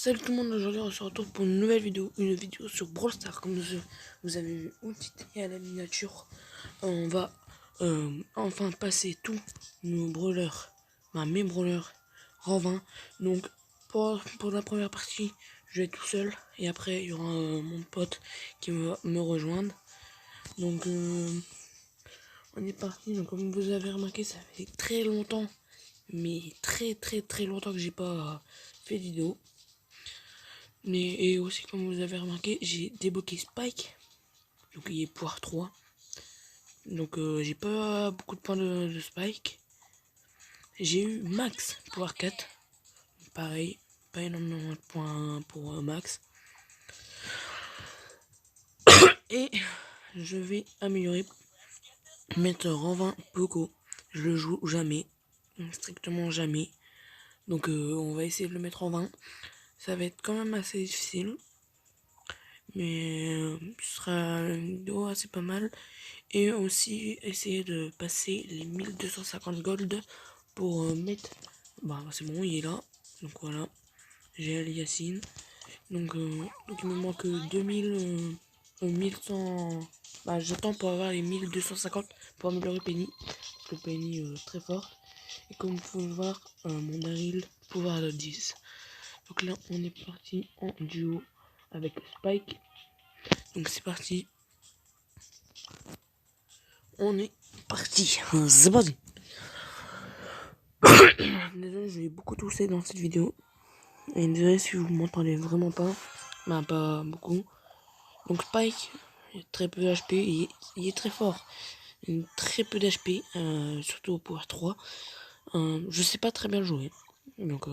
Salut tout le monde, aujourd'hui on se retrouve pour une nouvelle vidéo, sur Brawl Stars. Comme vous avez vu au titre et à la miniature, on va enfin passer tous nos brawlers, mes brawlers rang 20. Donc pour la première partie, je vais être tout seul et après il y aura mon pote qui va me rejoindre. Donc on est parti. Donc comme vous avez remarqué, ça fait très longtemps, mais très longtemps que j'ai pas fait de vidéo. Et aussi, comme vous avez remarqué, j'ai débloqué Spike, donc il est pouvoir 3. Donc j'ai pas beaucoup de points de Spike. J'ai eu Max pouvoir 4, pareil, pas énormément de points pour Max. Et je vais améliorer, mettre en 20 Poco. Je le joue jamais, strictement jamais. Donc on va essayer de le mettre en 20. Ça va être quand même assez difficile, mais ce sera une vidéo assez pas mal. Et aussi essayer de passer les 1250 gold pour mettre... Bah c'est bon, il est là. Donc voilà, j'ai Ali Yacine. Donc il me manque 1100... Bah j'attends pour avoir les 1250 pour améliorer Penny. Parce que Penny très fort. Et comme vous pouvez le voir, mon Daryl pouvoir de 10. Donc là on est parti en duo avec Spike. Donc c'est parti. On est parti. C'est parti. Désolé, je vais beaucoup tousser dans cette vidéo. Et désolé si vous m'entendez vraiment pas. Bah, pas beaucoup. Donc Spike, il a très peu d'HP. Il est très fort. Il a très peu d'HP. Surtout au pouvoir 3. Je sais pas très bien le jouer. Donc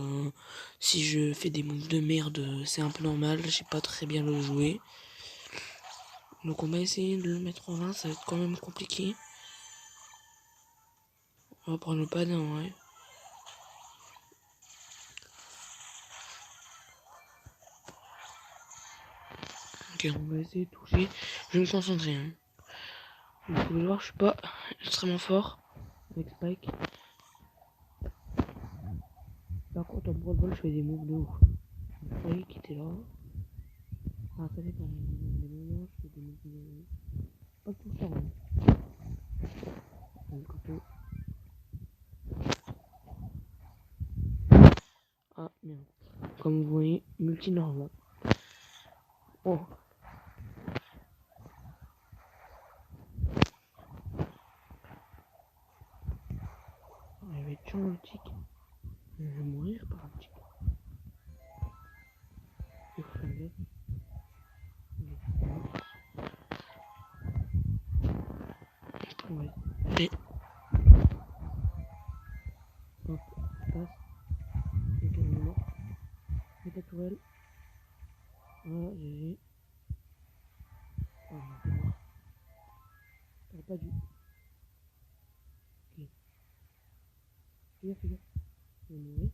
si je fais des moves de merde, c'est un peu normal. Je sais pas très bien le jouer. Donc on va essayer de le mettre en 20. Ça va être quand même compliqué. On va prendre le pad, ouais. Ok, on va essayer de toucher. Je vais me concentrer. Hein. Vous pouvez le voir, je suis pas extrêmement fort avec Spike. Par contre, en Brawl Ball, je fais des moves de ouf. Spike qui était là. Ah, ça dépend. Les moments, je fais des moves de ouf. Pas tout le temps. Hein. Ah, merde. Comme vous voyez, multi-normal. Oh. Il va être chiant le tic. Je vais mourir par un tic. Il faut faire gaffe. Ouais. Allez. Hop, passe. Et calmement. Mets ta tourelle. Voilà, GG. Oh non, c'est mort. T'aurais pas dû. Ok. Fais gaffe, fais gaffe. Je vais mourir.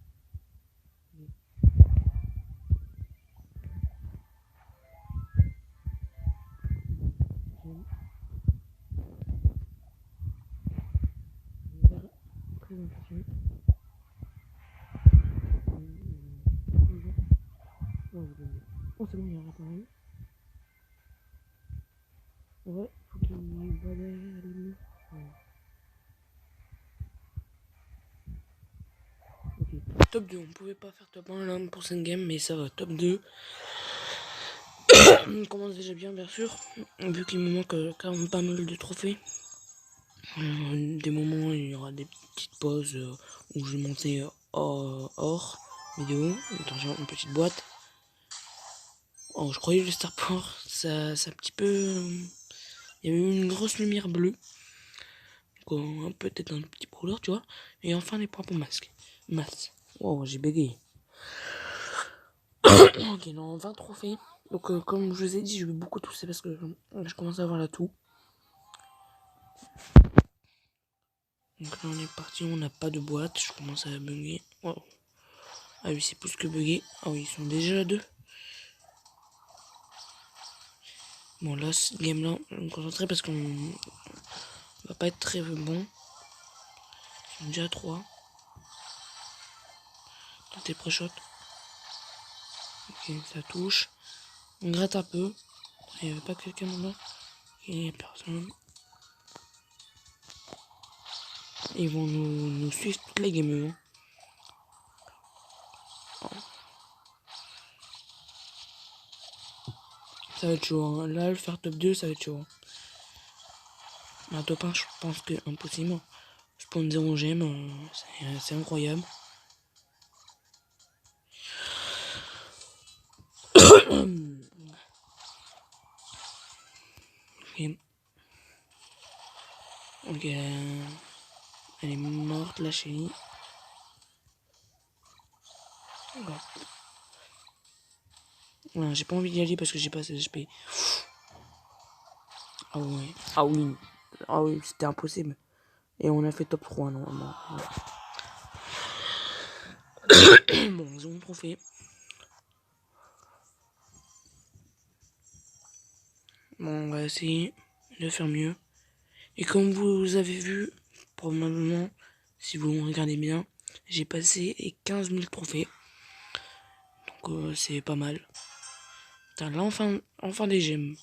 Présentation. Oh, c'est bon, il y a un appareil. Ouais, faut qu'il va derrière les murs. Ouais. Ok. Top 2, on pouvait pas faire top 1 là pour cette game, mais ça va, top 2. On commence déjà bien sûr, vu qu'il me manque quand même pas mal de trophées. Des moments où il y aura des petites pauses où je vais monter hors vidéo. Attention, une petite boîte. Oh, je croyais le Star Power, ça un petit peu... il y avait une grosse lumière bleue. Peut-être un petit brawler, tu vois. Et enfin les points pour masque. Wow, j'ai bégayé. Ok, non, 20 trophées. Donc comme je vous ai dit, je vais beaucoup tousser parce que je commence à avoir la toux. Donc là on est parti, on n'a pas de boîte, je commence à bugger. Wow. Ah oui, c'est plus que bugger. Ah oui, ils sont déjà à 2. Bon là, ce game là, je vais me concentrer parce qu'on va pas être très bon. Ils sont déjà à 3. Tentez pré-shot. Ok, ça touche. On gratte un peu. Il n'y avait pas quelqu'un là-bas. Il n'y a personne. Ils vont nous suivre toutes les games. Hein. Ça va être chaud. Hein. Là, le faire top 2, ça va être chaud. Hein. Top 1, je pense que impossible. Spawn 0 gemme, c'est incroyable. Ok. Ok. Elle est morte, la chérie. Voilà, j'ai pas envie d'y aller parce que j'ai pas assez d'HP. Ah ouais. Ah oui. Ah oui, c'était impossible. Et on a fait top 3 normalement. Bon, ils ont trophée. Bon, on va essayer de faire mieux. Et comme vous avez vu, probablement, si vous me regardez bien, j'ai passé les 15 000 trophées. Donc c'est pas mal. Putain, là enfin des gemmes.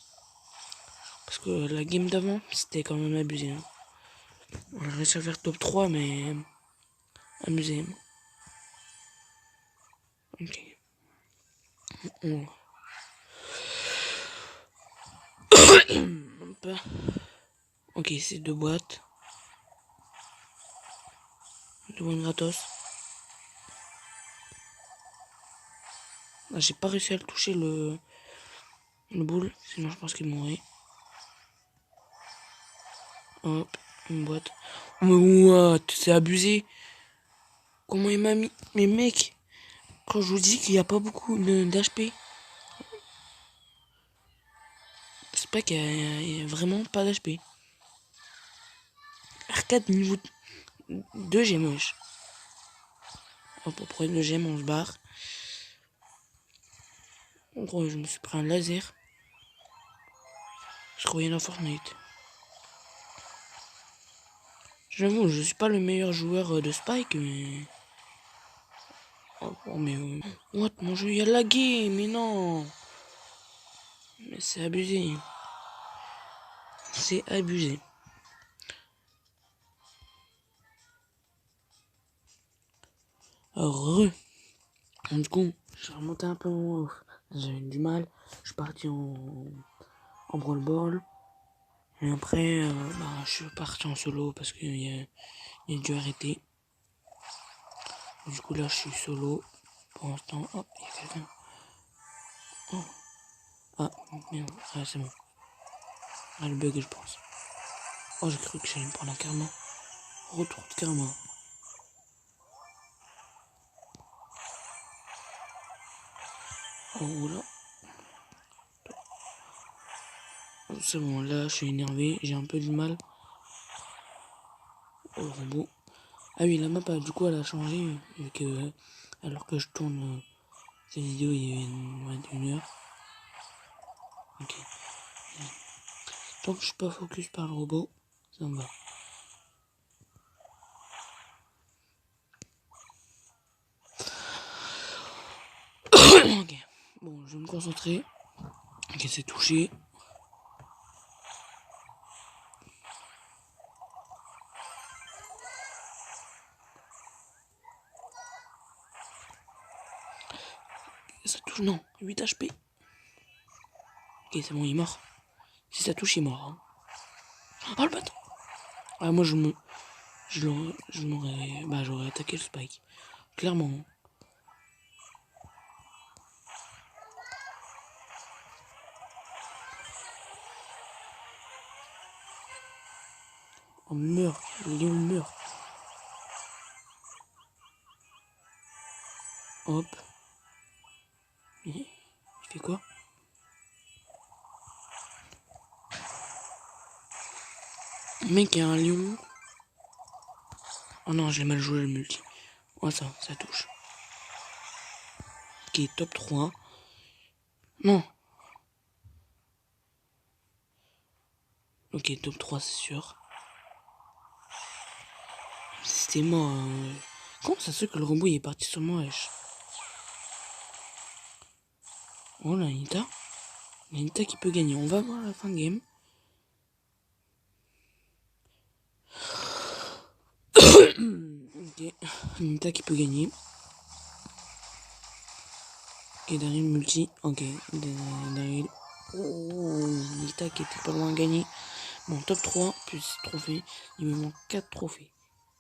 Parce que la game d'avant, c'était quand même abusé. Hein. On a réussi à faire top 3, mais amusé. Ok. On... Ok, c'est 2 boîtes. 2 boîtes gratos. Ah, j'ai pas réussi à le toucher le boule, sinon je pense qu'il mourrait. Hop, une boîte. Oh, mais what, c'est abusé. Comment il m'a mis. Mais mec, quand je vous dis qu'il n'y a pas beaucoup d'HP, c'est pas qu'il y a vraiment pas d'HP. Arcade niveau 2 j'ai moche. Hop, après 2 gemmes, on se barre. En gros, je me suis pris un laser. Je croyais dans Fortnite. J'avoue, je suis pas le meilleur joueur de Spike, mais... Oh, mais... What, mon jeu, il a lagué, mais non. Mais c'est abusé. C'est abusé. Heureux. Du coup, j'ai remonté un peu en off. J'avais du mal. Je suis parti en Brawl Ball. Et après, je suis parti en solo parce qu'il y a dû arrêter. Du coup, là, je suis solo. Pour l'instant, oh, il y a quelqu'un. Oh. Ah, merde, ah, c'est bon. Ah, le bug, je pense. Oh, j'ai cru que j'allais me prendre un karma. Retour de karma. Oh là. C'est bon, là, je suis énervé. J'ai un peu du mal. Oh, le robot. Ah oui, la map, du coup, elle a changé. Vu que, alors que je tourne cette vidéo, il y a une heure. Ok. Tant que je suis pas focus par le robot, ça me va. Ok. Bon, je vais me concentrer. Ok, c'est touché. Ça touche, non. 8 HP. Ok, c'est bon, il est mort. Si ça touche, il est mort. Hein. Oh le bâton. Ah, moi, j'aurais attaqué le spike. Clairement. On meurt. Léon meurt. Hop. Il fait quoi? Mec, il y a un lion. Oh non, j'ai mal joué le multi. Oh, ça touche. Ok, top 3. Non. Ok, top 3, c'est sûr. C'était mort. Comment ça se fait que le robot il est parti sur moi, wesh? Oh, la Nita. La Nita qui peut gagner. On va voir la fin de game. Ok. Nita qui peut gagner. Et Daryl multi. Ok. Daryl. Oh, Nita qui était pas loin de gagner. Bon, top 3 plus trophée. Il me manque 4 trophées.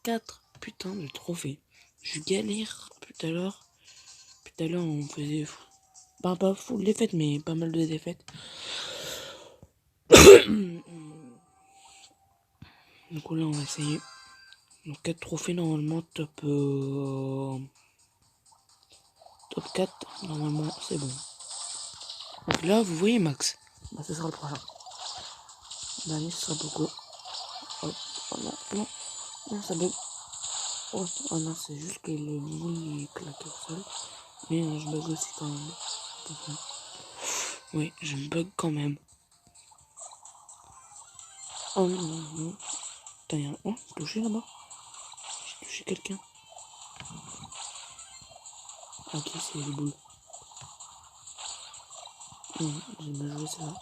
4 putains de trophées. Je galère tout à l'heure. Tout à l'heure, on faisait. Pas full défaite, mais pas mal de défaites. Donc là, on va essayer. Donc 4 trophées normalement, top 4. Normalement, c'est bon. Donc là, vous voyez Max. Bah, ce sera le prochain. Allez, ce sera beaucoup. Oh, oh non, non, non, ça bug. Oh, oh non, c'est juste que le boule est claqué au sol. Mais je bug aussi quand même. Attention. Oui, je bug quand même. Oh non, non, non. Putain, y'a un... Oh, touché là-bas. J'ai touché quelqu'un. Ok, c'est les boules. Non, j'ai mal joué ça.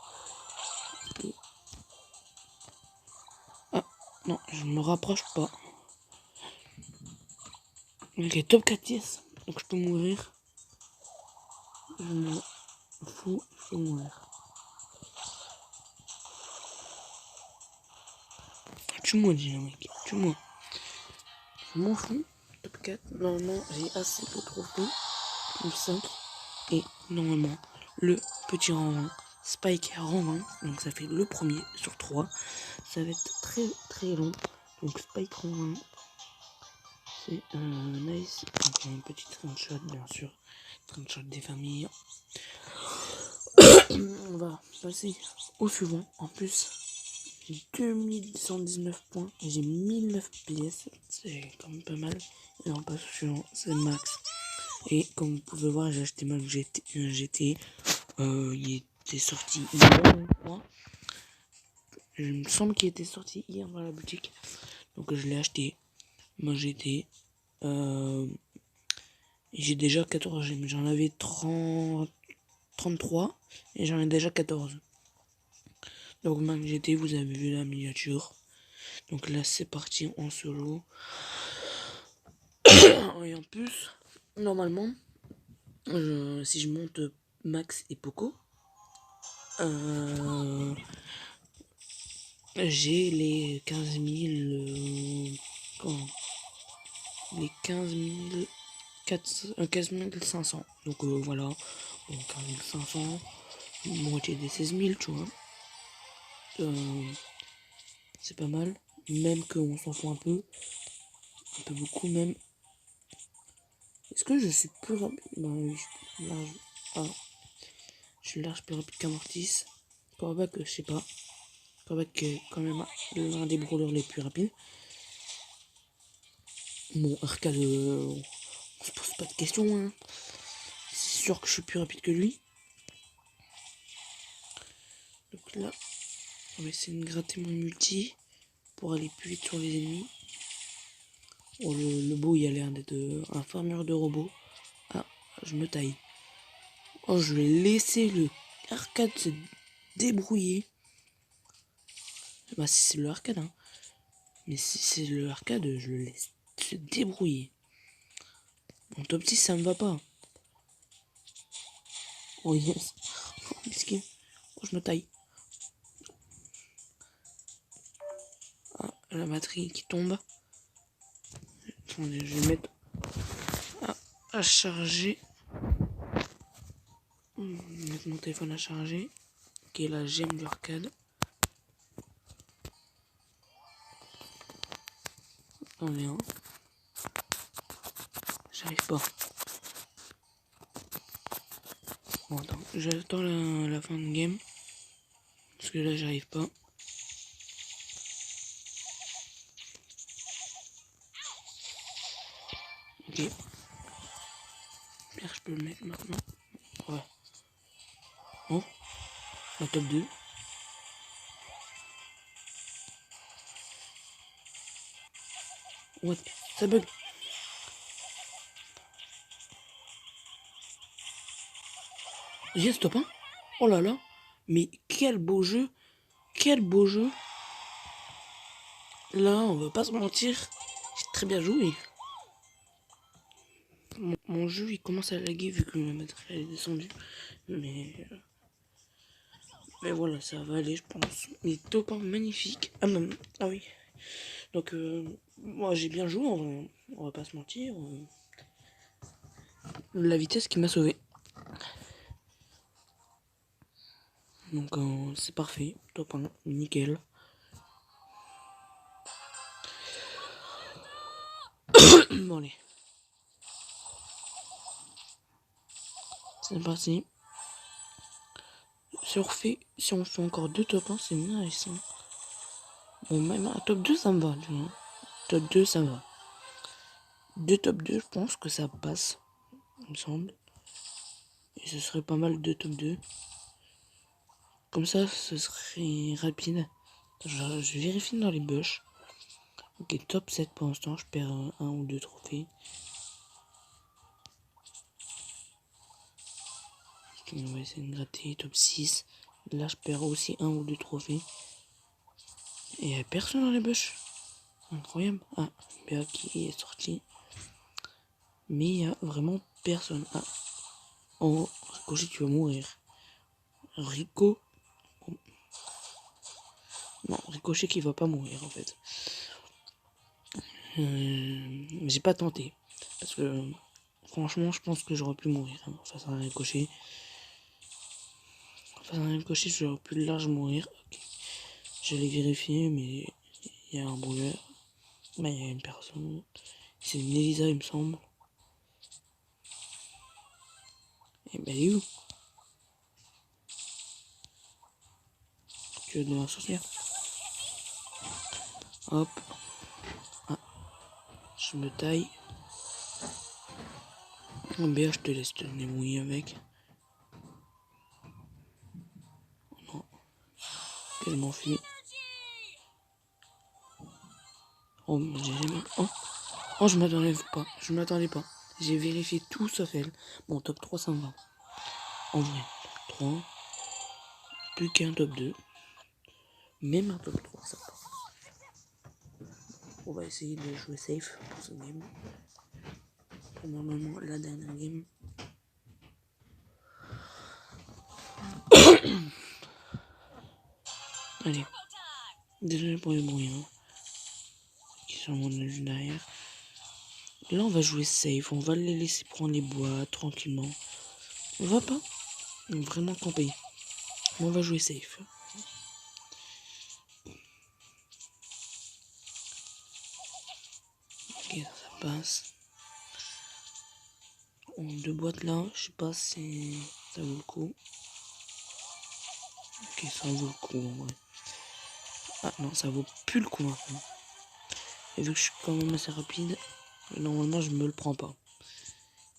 Et... Ah, non, je me rapproche pas. Ok, top 4 yes. Donc je peux mourir. Je m'en fous, je peux mourir. Tue-moi déjà, mec. Tue-moi. Je m'en fous. Top 4. Normalement, j'ai assez de trophées. Plus 5. Et normalement, le petit rang 20. Spike rang 20. Donc ça fait le premier sur 3. Ça va être très très long. Donc Spike rang 20. C'est nice. Donc il y a une petite screenshot, bien sûr. Screenshot des familles. On va passer au suivant. En plus, j'ai 2119 points et j'ai 1009 pièces. C'est quand même pas mal. Et on passe au suivant, c'est Max. Et comme vous pouvez voir, j'ai acheté Max GT. Il était sorti hier, je crois. Il me semble qu'il était sorti hier dans la boutique. Donc je l'ai acheté. Moi GT. J'ai déjà 14 gemmes. J'en avais 33 et j'en ai déjà 14. Donc Max GT, vous avez vu la miniature. Donc là c'est parti en solo. Et en plus, normalement, si je monte Max et Poco, j'ai les 15 000... les 15 500. Donc voilà, bon, 15 500, moitié des 16 000, tu vois. C'est pas mal, même qu'on s'en fout un peu beaucoup même. Est-ce que je suis plus rapide? Bah oui, je suis plus large. Ah, je suis large, plus rapide qu'Amortis. Powerback, je sais pas. Powerback est quand même l'un des brawlers les plus rapides. Bon, Arcade, on se pose pas de questions, hein. C'est sûr que je suis plus rapide que lui. Donc là, on va essayer de gratter mon multi pour aller plus vite sur les ennemis. Oh, le beau, il a l'air d'être un farmer de robots. Ah, je me taille. Oh, je vais laisser le arcade se débrouiller. Bah, si c'est le arcade, hein. Mais si c'est le arcade, je le laisse se débrouiller. Mon top 6, ça me va pas. Oh yes. Oh, miskin. Oh, je me taille. Ah, la batterie qui tombe. Attendez, je vais mettre à charger. Mettre mon téléphone à charger. Qui est la gemme du arcade. Attendez, hein. J'arrive pas. Bon, attends, j'attends la fin de game. Parce que là, j'arrive pas. Ok. J'espère que je peux le mettre maintenant. Ouais. Oh, la top 2. What? Ça bug. Yes, top 1. Oh là là. Mais quel beau jeu. Quel beau jeu. Là, on va pas se mentir. J'ai très bien joué. Mon jeu, il commence à laguer vu que le matériel est descendu. Mais voilà, ça va aller, je pense. Mais top 1, magnifique. Ah non, ah oui. Donc, moi, j'ai bien joué, on va pas se mentir. La vitesse qui m'a sauvé. Donc, c'est parfait. Top 1, nickel. Bon, allez. C'est parti. Si on fait encore 2 top 1, c'est nice. Hein. Bon, même un top 2, ça me va. Tu vois. Top 2, ça va. 2 top 2, je pense que ça passe. Il me semble. Et ce serait pas mal de top 2. Comme ça, ce serait rapide. Je vérifie dans les bush. Ok, top 7 pour l'instant. Je perds un ou deux trophées. Ok, on va essayer de gratter. Top 6. Là, je perds aussi un ou deux trophées. Et il n'y a personne dans les bush. Incroyable. Ah, BA qui est sorti. Mais il n'y a vraiment personne. Ah. Oh, Ricochet, tu vas mourir. Rico. Non, Ricochet qui va pas mourir en fait. J'ai pas tenté. Parce que franchement, je pense que j'aurais pu mourir hein, face à un Ricochet. Face à un Ricochet, j'aurais pu large mourir. Okay. Je l'ai vérifié, mais il y a un brûleur. Mais il y a une personne. C'est une Elisa, il me semble. Et ben, elle est où? Tu veux de la sorcière? Hop. Ah, je me taille. Oh, BA, je te laisse te débrouiller avec. Non. Je m'enfuis. Oh, j'ai jamais. Oh, je m'attendais pas. Je m'attendais pas. J'ai vérifié tout sauf elle. Bon, top 3, ça me va. En vrai, top 3. Plus qu'un top 2. Même un top 3, ça va. On va essayer de jouer safe pour ce game. Pour normalement la dernière game. Allez. Désolé pour les bruits. Hein, qui sont mon œil derrière. Là, on va jouer safe. On va les laisser prendre les bois tranquillement. On va pas vraiment camper. Mais on va jouer safe. Ok, ça passe. En deux boîtes là, je sais pas si ça vaut le coup. Ok, ça vaut le coup en vrai. Ah non, ça vaut plus le coup maintenant. Et vu que je suis quand même assez rapide, normalement je me le prends pas.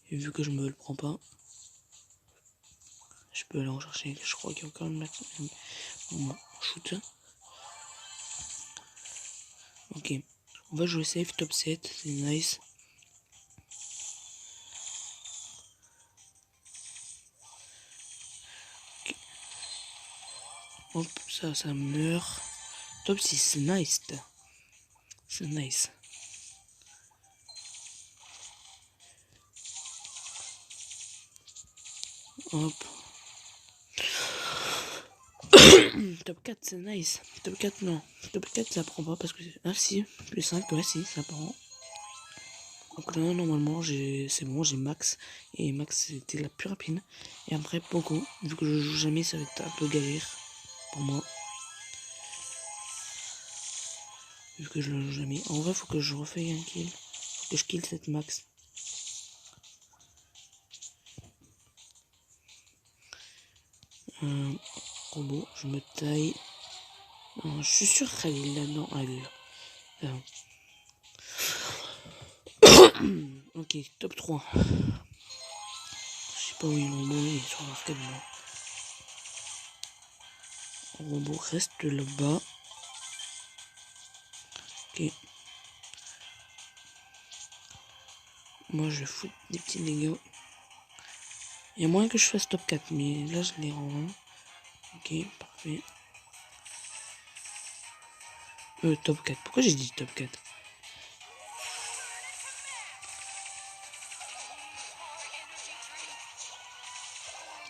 Et vu que je me le prends pas, je peux aller en chercher. Je crois qu'il y a encore une shoot. Ok, on va jouer safe top 7, c'est nice. Okay. Hop, ça meurt. Top 6, c'est nice. C'est nice. Hop. Top 4, c'est nice. Top 4, non. Top 4, ça prend pas parce que... Ah si, plus 5, ouais si, ça prend. Donc là, normalement, c'est bon, j'ai Max. Et Max, c'était la plus rapide. Et après, Poco. Vu que je joue jamais, ça va être un peu galère pour moi. Vu que je le joue jamais. En vrai, faut que je refasse un kill. Faut que je kill cette Max. Robot, je me taille. Je suis sûr qu'elle est là-dedans. Ah, elle est là. Ok, top 3. Je sais pas où il est le robot, il est sur l'arcade là. Le robot reste là-bas. Ok. Moi je vais foutre des petits dégâts. Il y a moyen que je fasse top 4, mais là je les rends. Ok, parfait. Top 4. Pourquoi j'ai dit top 4?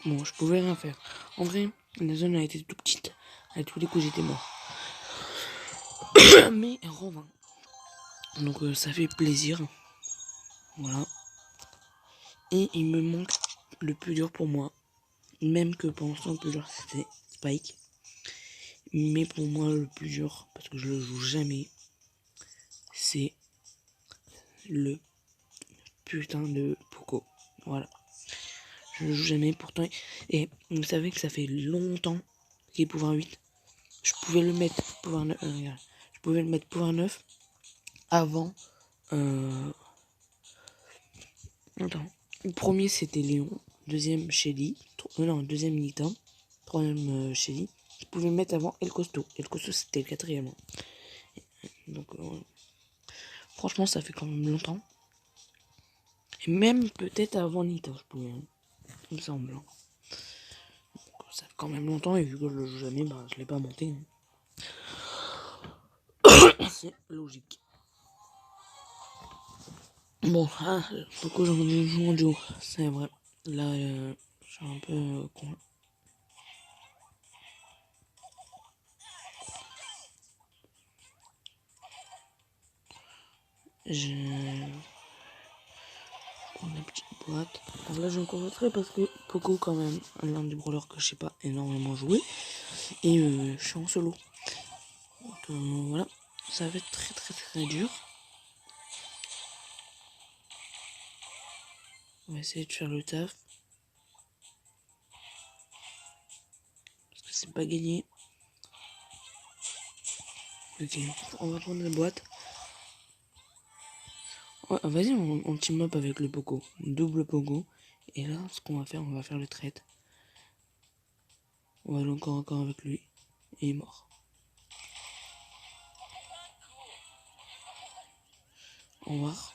Bon, je pouvais rien faire. En vrai, la zone a été tout petite. À tous les coups, j'étais mort. Mais rang 20. Donc ça fait plaisir. Voilà. Et il me manque le plus dur pour moi. Même que pour l'instant, le plus dur c'était Spike. Mais pour moi, le plus dur, parce que je le joue jamais, c'est le putain de Poco. Voilà. Je le joue jamais pourtant. Et vous savez que ça fait longtemps qu'il est pouvoir 8. Je pouvais le mettre pouvoir 9. Je pouvais le mettre pouvoir 9 avant. Attends. Le premier c'était Léon. Deuxième Shelly. Non, deuxième Nita. Troisième Shelly. Je pouvais le mettre avant El Costo. El Costo c'était le quatrième. Donc franchement ça fait quand même longtemps. Et même peut-être avant Nita je pouvais. Il me semble. Donc, ça fait quand même longtemps et vu que je le joue jamais, bah je l'ai pas monté. C'est logique. Bon, donc aujourd'hui je joue en duo, c'est vrai. Là, je suis un peu con. Je prends la petite boîte. Alors là, je me concentrerai parce que Poco, quand même, l'un des brawlers que je sais pas énormément jouer. Et je suis en solo. Donc voilà, ça va être très très très dur. On va essayer de faire le taf. Parce que c'est pas gagné. Ok, on va prendre la boîte. Ouais, vas-y, on team up avec le Poco. Double Poco. Et là, ce qu'on va faire, on va faire le trade. On va aller encore avec lui. Et il est mort. On va voir.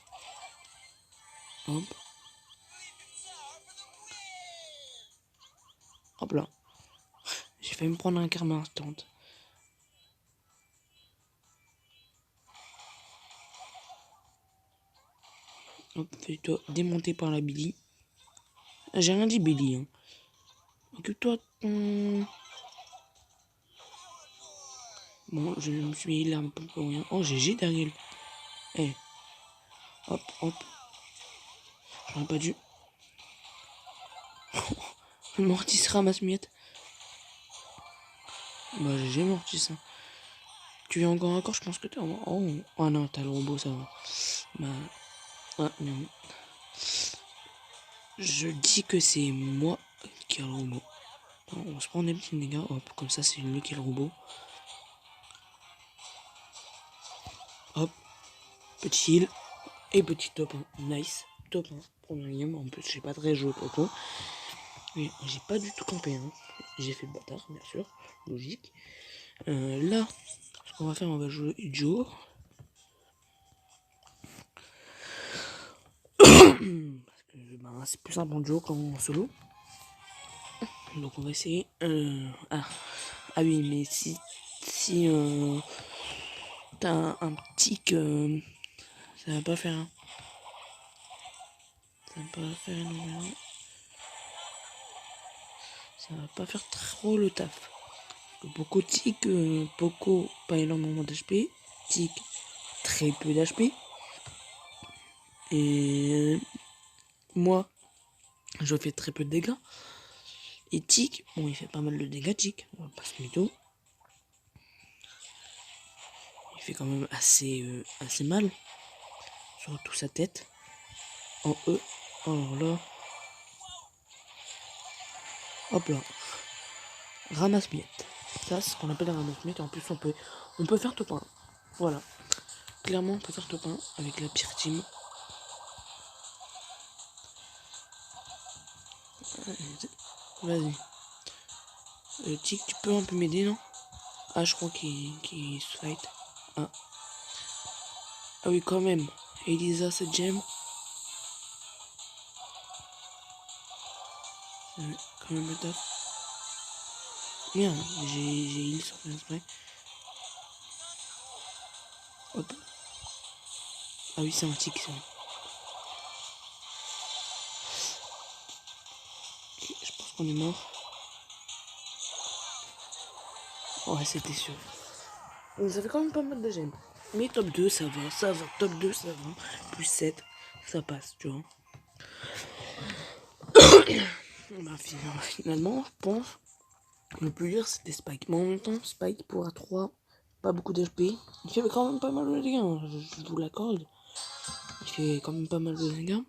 Hop. Hop là. J'ai failli me prendre un karma instant. Hop, fais-toi démonter par la Billy. Ah, j'ai rien dit Billy. Hein. Occupe-toi. Bon, je me suis mis là un peu pour rien. Oh, GG derrière. Eh. Hop, hop. J'aurais pas dû. Mortis ramasse miette. Bah, GG Mortis. Hein. Tu es encore un corps, je pense que t'es en. Oh non, t'as le robot, ça va. Bah. Ah, non. Je dis que c'est moi qui ai le robot. On se prend des petits dégâts. Hop, comme ça, c'est lui qui est le robot. Hop. Petit heal. Et petit top 1. Nice. Top 1. Première game. En plus, j'ai pas très joué au Coco. Mais j'ai pas du tout campé. Hein. J'ai fait le bâtard, bien sûr. Logique. Là, ce qu'on va faire, on va jouer duo. Parce que bah, c'est plus simple en duo qu'en solo. Donc on va essayer. Ah oui, mais si t'as un tic, ça va pas faire. Hein. Ça va pas faire énormément. Ça va pas faire trop le taf. Beaucoup tic, Poco, pas énormément d'HP. Tic, très peu d'HP. Et moi, je fais très peu de dégâts. Et Tic, bon, il fait pas mal de dégâts, Tic, on va pas se mytho. Il fait quand même assez mal. Surtout sa tête. En E. Alors là. Hop là. Ramasse-miettes. Ça, c'est ce qu'on appelle un ramasse-miettes. Et en plus, on peut faire top 1. Voilà. Clairement, on peut faire top 1 avec la pire team. Vas-y. Tic, tu peux un peu m'aider, non? Ah, je crois qu'il se fight. Ah. Ah oui, quand même. Elisa, cette gemme. Ouais, quand même le taf. Merde, j'ai heal sur un spray. Hop. Ah oui, c'est un tic, ça. Ok, je pense qu'on est mort. Ouais, c'était sûr. Donc ça fait quand même pas mal de gemmes. Mais top 2, ça va, ça va. Top 2, ça va. Plus 7, ça passe, tu vois. Bah, finalement, je pense, le plus dur, c'était Spike. Mais en même temps, Spike pour A3, pas beaucoup d'HP. Il fait quand même pas mal de dégâts, hein, je vous l'accorde. Il fait quand même pas mal de dégâts.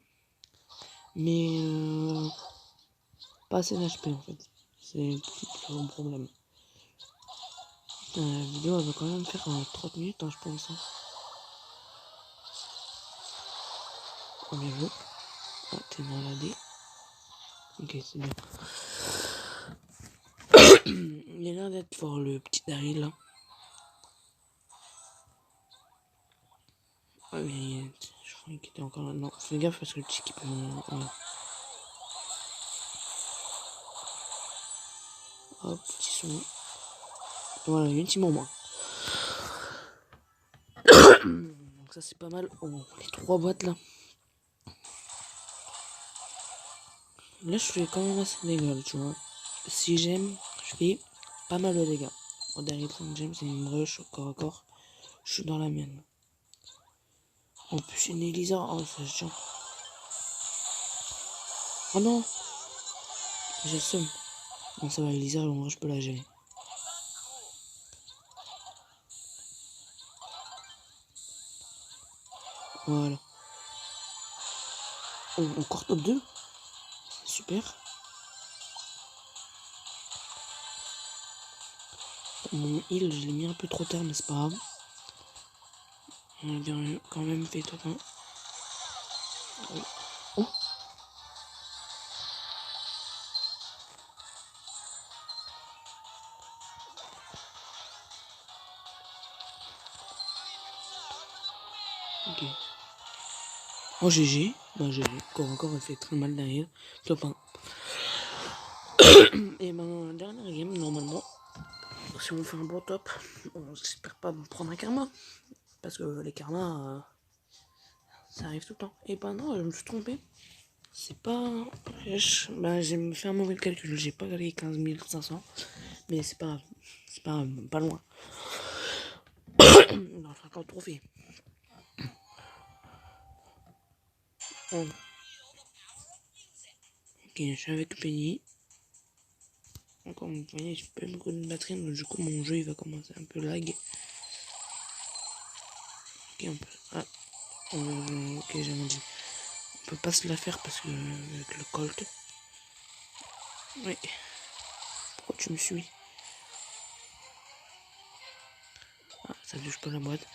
Mais pas assez d'HP en fait. C'est un problème. La vidéo elle va quand même faire 30 minutes, hein, je pense. Hein. Oh, bien joué. Ah, t'es dans la D. Ok, c'est bien. Il a l'air d'être fort le petit Daryl là. Ah, mais je croyais qu'il était encore là. Non, fais gaffe parce que le chick il peut. Voilà. Hop, petit son. Voilà, ultime en moins. Donc ça c'est pas mal. Oh, les 3 boîtes là. Là je fais quand même assez de dégâts, tu vois. Si j'aime, je fais pas mal de dégâts. Oh, derrière 5 gemmes, c'est une rush au corps à corps. Je suis dans la mienne. En plus une Elisa, oh ça se tient. Oh non, j'ai le seum. Bon ça va Elisa, en vrai je peux la gérer. Voilà. Oh, encore top 2. Super. Mon heal, je l'ai mis un peu trop tard, mais c'est pas grave. On a bien quand même fait top 1. Oh. Ok. Oh GG. Bah GG. Encore elle fait très mal derrière. Top 1. Et ben dernière game normalement. Si on fait un bon top, on j'espère pas prendre un karma. Parce que les karmas, ça arrive tout le temps. Et ben non, je me suis trompé. C'est pas... Bah, j'ai fait un mauvais calcul. J'ai pas gagné 15 500. Mais c'est pas grave. C'est pas grave, pas loin. On a 50 trophées. Bon. Ok, je suis avec Penny. Encore vous voyez, j'ai pas beaucoup de batterie. Donc du coup, mon jeu il va commencer un peu lag. Ok, on peut... Ah. Ok, j'ai dit. On peut pas se la faire parce que avec le Colt. Oui. Pourquoi tu me suis? Ah, ça touche pas la boîte.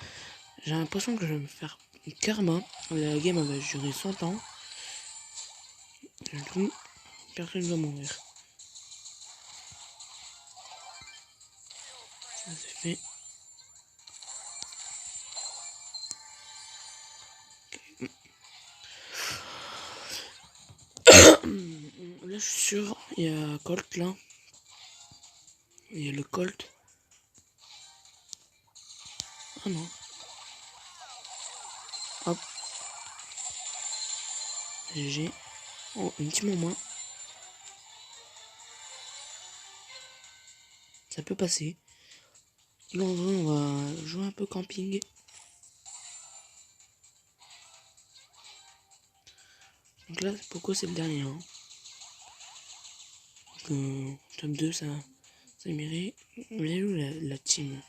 J'ai l'impression que je vais me faire karma. La game elle va durer 100 ans. Et du coup, personne ne va mourir. Ça c'est fait. Là je suis sûr, il y a Colt là. Il y a le Colt. Ah non. Hop. GG. Oh, un petit moment. Ça peut passer. Là en vrai, on va jouer un peu camping. Donc là, pourquoi c'est le dernier hein. Donc, top 2, ça mérite. Mais où la team?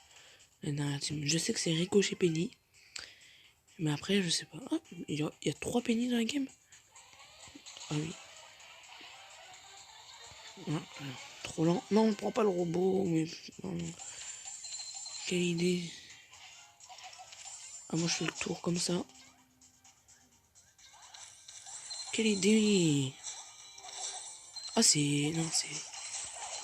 La dernière team. Je sais que c'est Ricochet Penny. Mais après, je sais pas. Ah, il y a 3 Penny dans la game. Ah oui. Ah, trop lent. Non, on prend pas le robot. Mais non. Quelle idée. Ah, moi je fais le tour comme ça. Quelle idée. Ah, c'est. Non, c'est.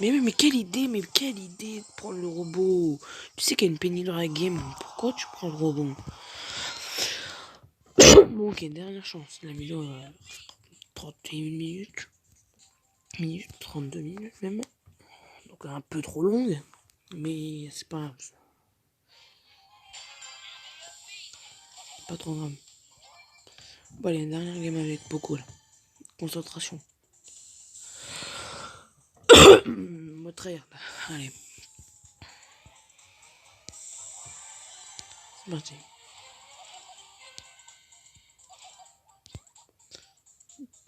Mais quelle idée, de prendre le robot. Tu sais qu'il y a une Penny dans la game. Pourquoi tu prends le robot? Bon, ok, dernière chance. La vidéo 31 minutes. minutes, 32 minutes même. Donc un peu trop longue, mais c'est pas trop grave. Bon, allez, une dernière game avec Poco là. Concentration. Mode tryhard. Allez. C'est parti.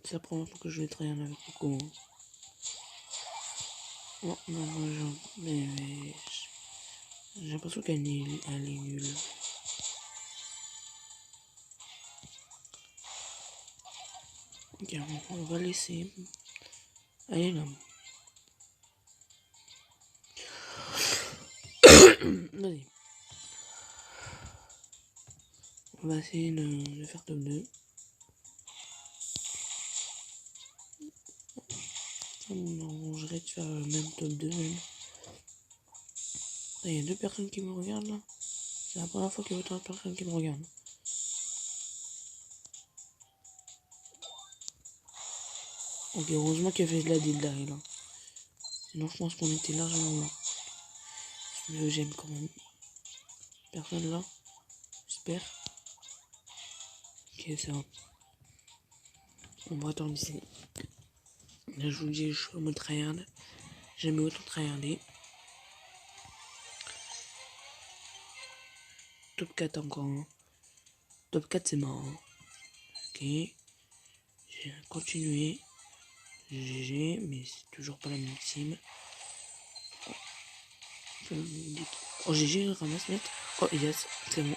C'est la première fois que je vais tryhard avec Poco. Non, mais j'ai l'impression qu'elle est nulle. Ok, on va laisser. Allez là. Vas-y. On va essayer de faire top 2. Ça m'arrangerait de faire le même top 2 même. Il y a 2 personnes qui me regardent là. C'est la première fois qu'il y a autant de personnes qui me regardent. Ok, heureusement qu'il y avait de la dilda là. Sinon je pense qu'on était largement mort. Mais j'aime quand même. Personne là. J'espère. Ok, c'est bon. On va attendre ici. Là je vous dis, je suis en mode tryhard. Jamais autant tryharder. Top 4 encore. Hein. Top 4 c'est mort. Hein. Ok. J'ai continué. GG, mais c'est toujours pas la même team. Oh GG, ramasse net. Oh yes, c'est bon.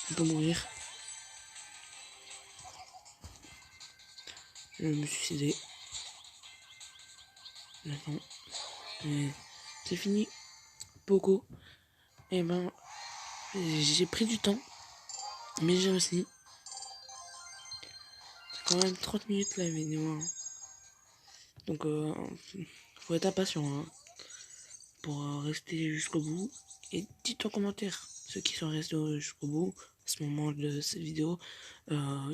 On peut mourir. Je me suis suicidé. Maintenant. C'est fini. Poco. Et ben, j'ai pris du temps. Mais j'ai réussi. C'est quand même 30 minutes la vidéo. Hein. Donc, faut être impatient. Hein, pour rester jusqu'au bout. Et dites en commentaire ceux qui sont restés jusqu'au bout à ce moment de cette vidéo.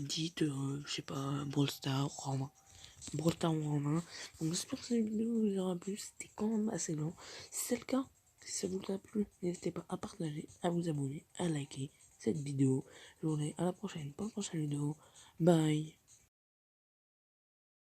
Dites, je sais pas, Brawl Stars ou Romain. Brawl Stars ou Romain. Donc j'espère que cette vidéo vous aura plu. C'était quand même assez long. Si c'est le cas, si ça vous a plu, n'hésitez pas à partager, à vous abonner, à liker cette vidéo. Je vous dis à la prochaine pour une prochaine vidéo. Bye.